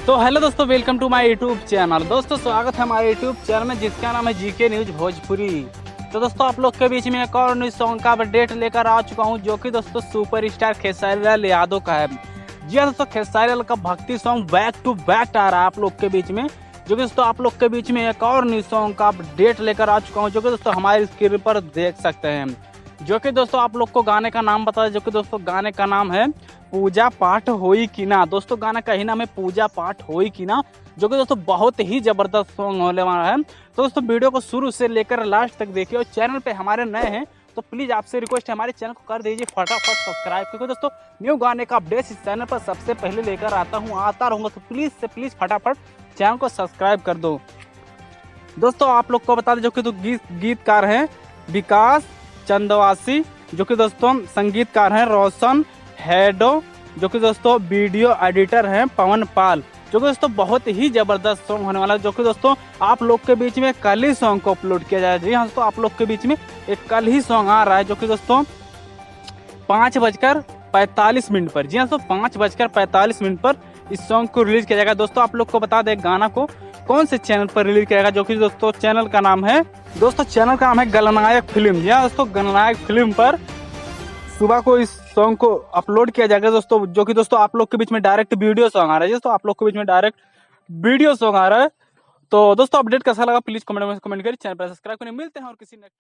तो हेलो दोस्तों, welcome to my YouTube channel. दोस्तों स्वागत है हमारे यूट्यूब चैनल में जिसका नाम है जीके न्यूज भोजपुरी। तो दोस्तों आप लोग के बीच में एक और न्यूज सॉन्ग का अपडेट लेकर आ चुका हूं, जो कि दोस्तों सुपर स्टार खेसारी लाल यादव का है। जी हाँ दोस्तों, खेसारी लाल का भक्ति सॉन्ग बैक टू बैक आ रहा है आप लोग के बीच में, जो कि दोस्तों आप लोग के बीच में एक और न्यूज सॉन्ग का अपडेट लेकर आ चुका हूँ, जो कि दोस्तों हमारी स्क्रीन पर देख सकते हैं। जो कि दोस्तों आप लोग को गाने का नाम बता दें, जो कि दोस्तों गाने का नाम है पूजा पाठ होई कि ना। दोस्तों गाना का ही नाम है पूजा पाठ होई कि ना, जो कि दोस्तों बहुत ही जबरदस्त सॉन्ग होने वाला है। तो दोस्तों वीडियो को शुरू से लेकर लास्ट तक देखिए, और चैनल पे हमारे नए हैं तो प्लीज आपसे रिक्वेस्ट है हमारे चैनल को कर दीजिए फटाफट सब्सक्राइब, क्योंकि दोस्तों न्यू गाने का अपडेट इस चैनल पर सबसे पहले लेकर आता रहूंगा। तो प्लीज से प्लीज फटाफट चैनल को सब्सक्राइब कर दो। दोस्तों आप लोग को बता दें, जो कि गीतकार हैं विकास चंदवासी, जो कि दोस्तों संगीतकार हैं रोशन हेडो, जो कि दोस्तों वीडियो एडिटर हैं पवन पाल, जो कि दोस्तों बहुत ही जबरदस्त सॉन्ग होने वाला है। जो कि दोस्तों आप लोग के बीच में कल ही सॉन्ग को अपलोड किया जाएगा। जी हाँ दोस्तों, आप लोग के बीच में एक कल ही सॉन्ग आ रहा है, जो कि दोस्तों 5:45 पर, जी हाँ दोस्तों 5:45 पर इस सॉन्ग को रिलीज किया जाएगा। दोस्तों आप लोग को बता दें गाना को कौन से चैनल पर रिलीज किया जाएगा, जो कि दोस्तों चैनल का नाम है गणनायक फिल्म। जी हाँ दोस्तों, गणनायक फिल्म पर सुबह को इस सॉन्ग को अपलोड किया जाएगा दोस्तों, जो कि दोस्तों आप लोग के बीच में डायरेक्ट वीडियो सॉन्ग आ रहा है। दोस्तों आप लोग के बीच में डायरेक्ट वीडियो सॉन्ग आ रहा है। तो दोस्तों अपडेट कैसा लगा प्लीज कमेंट में कमेंट करिए, चैनल पर सब्सक्राइब करें। मिलते हैं और किसी